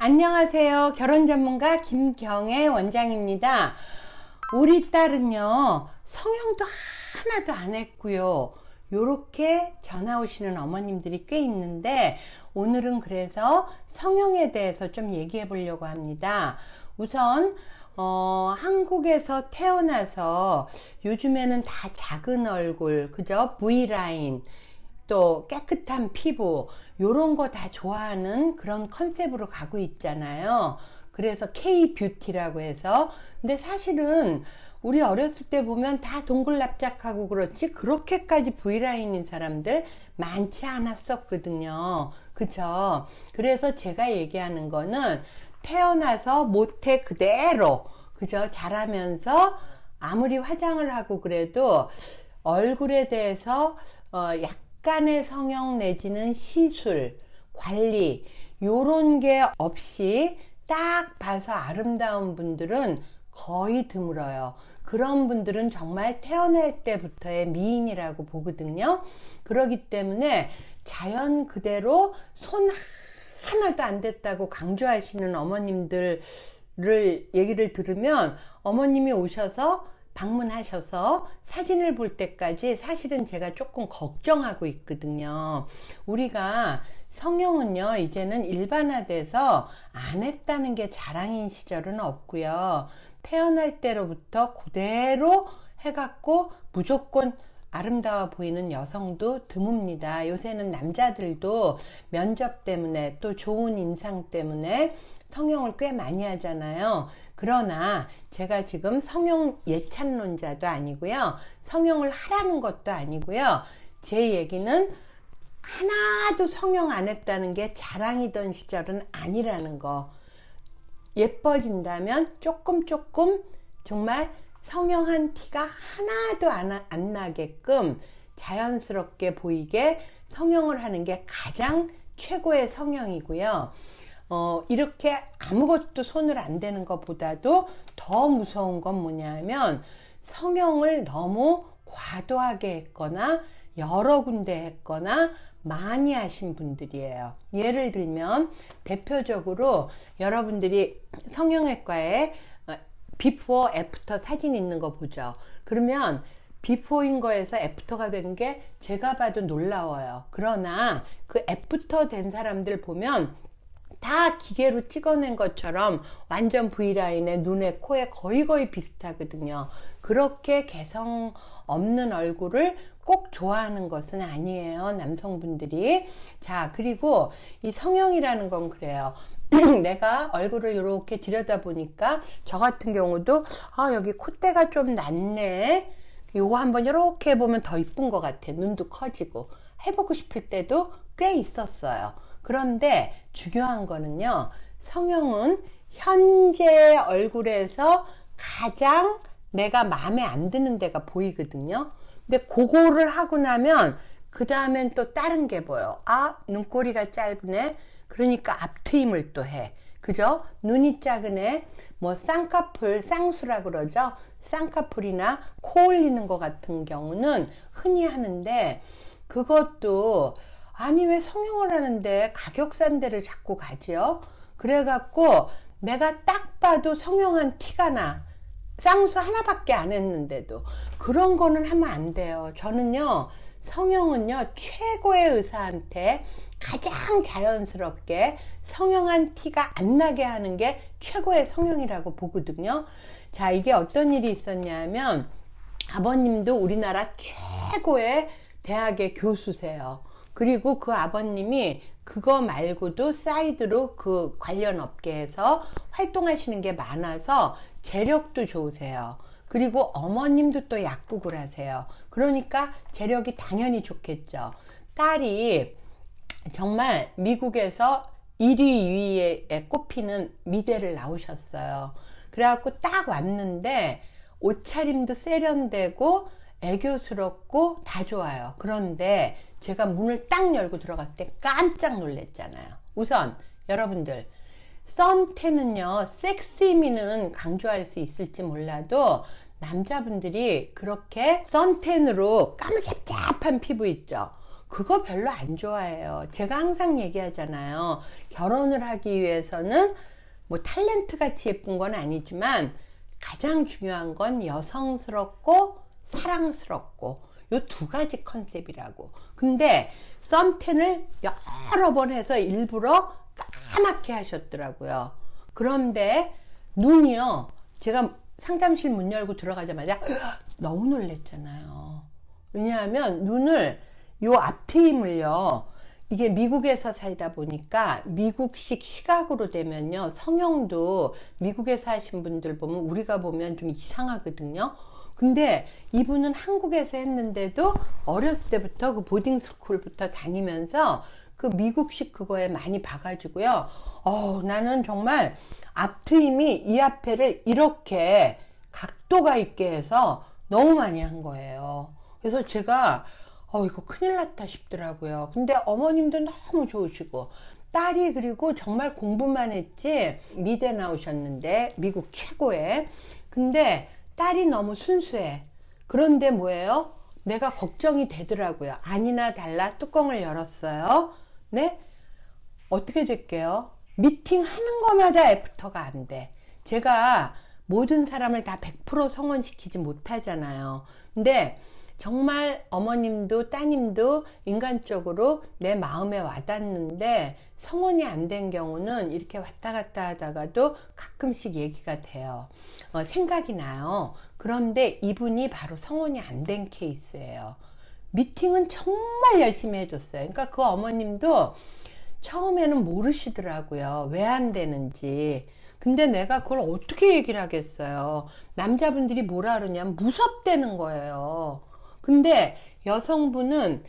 안녕하세요. 결혼 전문가 김경애 원장입니다. 우리 딸은요, 성형도 하나도 안 했고요. 요렇게 전화 오시는 어머님들이 꽤 있는데, 오늘은 그래서 성형에 대해서 좀 얘기해 보려고 합니다. 우선 한국에서 태어나서 요즘에는 다 작은 얼굴, 그죠? V라인, 또 깨끗한 피부, 요런 거 다 좋아하는 그런 컨셉으로 가고 있잖아요. 그래서 K-뷰티라고 해서. 근데 사실은 우리 어렸을 때 보면 다 동글납작하고 그렇지 그렇게까지 V라인인 사람들 많지 않았었거든요. 그쵸? 그래서 제가 얘기하는 거는 태어나서 모태 그대로, 그죠? 자라면서 아무리 화장을 하고 그래도 얼굴에 대해서 약간의 성형 내지는 시술, 관리 요런 게 없이 딱 봐서 아름다운 분들은 거의 드물어요. 그런 분들은 정말 태어날 때부터의 미인이라고 보거든요. 그렇기 때문에 자연 그대로 손 하나도 안 됐다고 강조하시는 어머님들을 얘기를 들으면 어머님이 오셔서 방문하셔서 사진을 볼 때까지 사실은 제가 조금 걱정하고 있거든요. 우리가 성형은요, 이제는 일반화돼서 안 했다는 게 자랑인 시절은 없고요. 태어날 때로부터 그대로 해갖고 무조건 아름다워 보이는 여성도 드뭅니다. 요새는 남자들도 면접 때문에 또 좋은 인상 때문에 성형을 꽤 많이 하잖아요. 그러나 제가 지금 성형 예찬론자도 아니고요. 성형을 하라는 것도 아니고요. 제 얘기는 하나도 성형 안 했다는 게 자랑이던 시절은 아니라는 거. 예뻐진다면 조금 정말 성형한 티가 하나도 안 나게끔 자연스럽게 보이게 성형을 하는 게 가장 최고의 성형이고요. 이렇게 아무것도 손을 안 대는 것보다도 더 무서운 건 뭐냐면 성형을 너무 과도하게 했거나 여러 군데 했거나 많이 하신 분들이에요. 예를 들면 대표적으로 여러분들이 성형외과에 비포 애프터 사진 있는 거 보죠. 그러면 비포인 거에서 애프터가 된 게 제가 봐도 놀라워요. 그러나 그 애프터 된 사람들 보면 다 기계로 찍어낸 것처럼 완전 V라인에 눈에 코에 거의 비슷하거든요. 그렇게 개성 없는 얼굴을 꼭 좋아하는 것은 아니에요, 남성분들이. 자, 그리고 이 성형이라는 건 그래요. 내가 얼굴을 이렇게 들여다보니까 저 같은 경우도 여기 콧대가 좀 낮네, 요거 한번 이렇게 해보면 더 이쁜 것 같아. 눈도 커지고 해보고 싶을 때도 꽤 있었어요. 그런데 중요한 거는요, 성형은 현재 얼굴에서 가장 내가 마음에 안 드는 데가 보이거든요. 근데 그거를 하고 나면 그 다음엔 또 다른 게 보여. 눈꼬리가 짧으네, 그러니까 앞트임을 또 해. 그죠? 눈이 작으네, 뭐 쌍꺼풀, 쌍수라 그러죠? 쌍꺼풀이나 코 올리는 것 같은 경우는 흔히 하는데, 그것도 아니 왜 성형을 하는데 가격 싼 데를 자꾸 가지요? 그래갖고 내가 딱 봐도 성형한 티가 나. 쌍수 하나밖에 안 했는데도. 그런 거는 하면 안 돼요. 저는요, 성형은요, 최고의 의사한테 가장 자연스럽게 성형한 티가 안 나게 하는 게 최고의 성형이라고 보거든요. 자, 이게 어떤 일이 있었냐면 아버님도 우리나라 최고의 대학의 교수세요. 그리고 그 아버님이 그거 말고도 사이드로 그 관련 업계에서 활동하시는 게 많아서 재력도 좋으세요. 그리고 어머님도 또 약국을 하세요. 그러니까 재력이 당연히 좋겠죠. 딸이 정말 미국에서 1위 2위에 꼽히는 미대를 나오셨어요. 그래갖고 딱 왔는데 옷차림도 세련되고 애교스럽고 다 좋아요. 그런데 제가 문을 딱 열고 들어갔을 때 깜짝 놀랐잖아요. 우선 여러분들, 썬텐은요, 섹시미는 강조할 수 있을지 몰라도 남자분들이 그렇게 썬텐으로 까무잡잡한 피부 있죠. 그거 별로 안 좋아해요. 제가 항상 얘기하잖아요. 결혼을 하기 위해서는 뭐 탤런트 같이 예쁜 건 아니지만 가장 중요한 건 여성스럽고 사랑스럽고 요 두 가지 컨셉이라고. 근데 썬텐을 여러 번 해서 일부러 까맣게 하셨더라고요. 그런데 눈이요, 제가 상담실 문 열고 들어가자마자 너무 놀랬잖아요. 왜냐하면 눈을, 요 앞트임을요, 이게 미국에서 살다 보니까 미국식 시각으로 되면요, 성형도 미국에서 하신 분들 보면 우리가 보면 좀 이상하거든요. 근데 이분은 한국에서 했는데도 어렸을 때부터 그 보딩 스쿨부터 다니면서 그 미국식 그거에 많이 봐가지고요. 나는 정말 앞트임이 이 앞에를 이렇게 각도가 있게 해서 너무 많이 한 거예요. 그래서 제가 이거 큰일 났다 싶더라고요. 근데 어머님도 너무 좋으시고, 딸이 그리고 정말 공부만 했지 미대 나오셨는데 미국 최고의. 근데 딸이 너무 순수해. 그런데 뭐예요? 내가 걱정이 되더라고요. 아니나 달라 뚜껑을 열었어요. 네? 어떻게 될게요? 미팅 하는 거마다 애프터가 안 돼. 제가 모든 사람을 다 100% 성원시키지 못하잖아요. 근데 정말 어머님도 따님도 인간적으로 내 마음에 와닿는데 성원이 안 된 경우는 이렇게 왔다 갔다 하다가도 가끔씩 얘기가 돼요. 생각이 나요. 그런데 이분이 바로 성원이 안 된 케이스예요. 미팅은 정말 열심히 해줬어요. 그러니까 그 어머님도 처음에는 모르시더라고요. 왜 안 되는지. 근데 내가 그걸 어떻게 얘기를 하겠어요. 남자분들이 뭐라 그러냐면 무섭다는 거예요. 근데 여성분은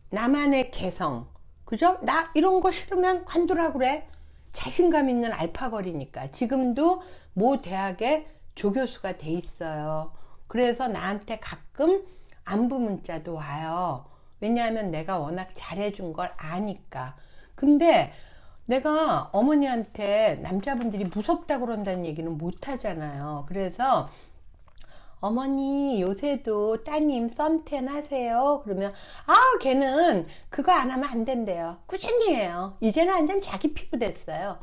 나만의 개성, 그죠? 나 이런 거 싫으면 관두라 그래. 자신감 있는 알파걸이니까. 지금도 모 대학에 조교수가 돼 있어요. 그래서 나한테 가끔 안부 문자도 와요. 왜냐하면 내가 워낙 잘해준 걸 아니까. 근데 내가 어머니한테 남자분들이 무섭다고 그런다는 얘기는 못 하잖아요. 그래서 어머니 요새도 따님 썬텐 하세요? 그러면 걔는 그거 안 하면 안 된대요. 꾸준히 해요. 이제는 완전 자기 피부 됐어요.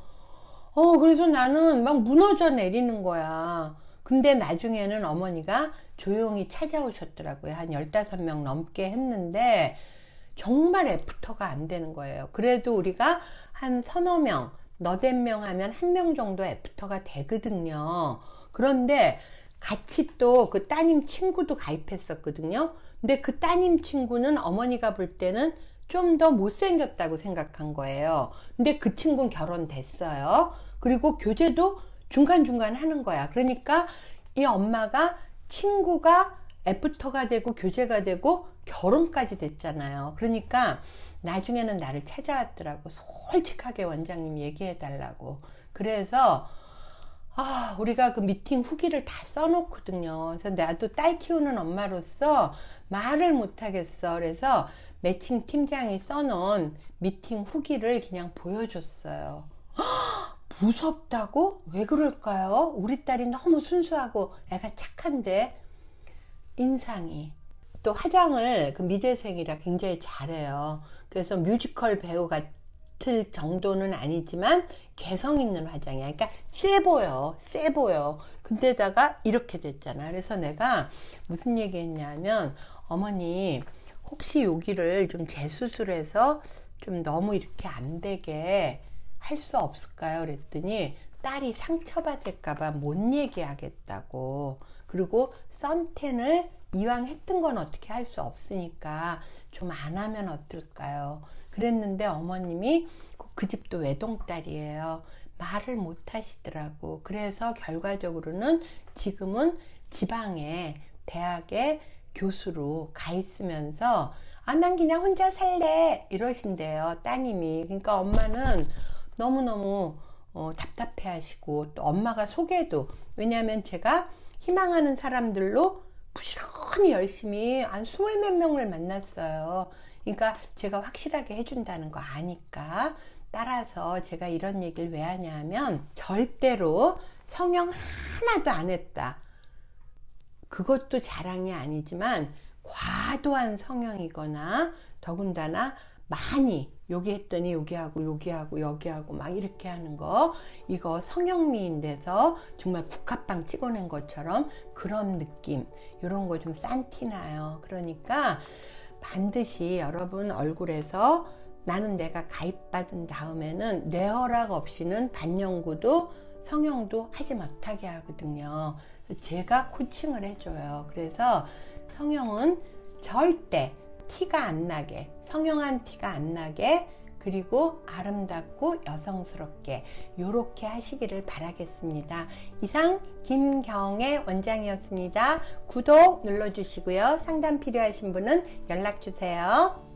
그래서 나는 막 무너져 내리는 거야. 근데 나중에는 어머니가 조용히 찾아오셨더라고요. 한 15명 넘게 했는데 정말 애프터가 안 되는 거예요. 그래도 우리가 한 서너 명, 너댓 명 하면 한 명 정도 애프터가 되거든요. 그런데 같이 또 그 따님 친구도 가입했었거든요. 근데 그 따님 친구는 어머니가 볼 때는 좀 더 못생겼다고 생각한 거예요. 근데 그 친구는 결혼됐어요. 그리고 교제도 중간중간 하는 거야. 그러니까 이 엄마가 친구가 애프터가 되고 교제가 되고 결혼까지 됐잖아요. 그러니까 나중에는 나를 찾아왔더라고. 솔직하게 원장님 얘기해 달라고. 그래서 우리가 그 미팅 후기를 다 써놓거든요. 그래서 나도 딸 키우는 엄마로서 말을 못하겠어. 그래서 매칭 팀장이 써놓은 미팅 후기를 그냥 보여줬어요. 무섭다고? 왜 그럴까요? 우리 딸이 너무 순수하고 애가 착한데. 인상이. 또 화장을 그 미대생이라 굉장히 잘해요. 그래서 뮤지컬 배우 같을 정도는 아니지만 개성 있는 화장이야. 그러니까 세 보여. 근데다가 이렇게 됐잖아. 그래서 내가 무슨 얘기 했냐면, 어머니 혹시 여기를 좀 재수술해서 좀 너무 이렇게 안 되게 할 수 없을까요? 그랬더니 딸이 상처받을까봐 못 얘기하겠다고. 그리고 썬텐을 이왕 했던 건 어떻게 할 수 없으니까 좀 안 하면 어떨까요? 그랬는데 어머님이 그 집도 외동딸이에요. 말을 못 하시더라고. 그래서 결과적으로는 지금은 지방에 대학에 교수로 가 있으면서 난 그냥 혼자 살래 이러신대요, 따님이. 그러니까 엄마는 너무너무 답답해 하시고, 또 엄마가 속에도, 왜냐하면 제가 희망하는 사람들로 부지런히 열심히 한 20몇 명을 만났어요. 그러니까 제가 확실하게 해준다는 거 아니까. 따라서 제가 이런 얘기를 왜 하냐면, 절대로 성형 하나도 안 했다. 그것도 자랑이 아니지만 과도한 성형이거나 더군다나 많이 여기 했더니 여기하고 여기하고 여기하고 막 이렇게 하는 거, 이거 성형미인데서 정말 국화빵 찍어낸 것처럼 그런 느낌, 이런 거 좀 싼 티 나요. 그러니까 반드시 여러분 얼굴에서 나는 내가 가입받은 다음에는 내 허락 없이는 반영구도 성형도 하지 못하게 하거든요. 제가 코칭을 해줘요. 그래서 성형은 절대 티가 안 나게, 성형한 티가 안 나게, 그리고 아름답고 여성스럽게 요렇게 하시기를 바라겠습니다. 이상 김경애 원장이었습니다. 구독 눌러주시고요. 상담 필요하신 분은 연락 주세요.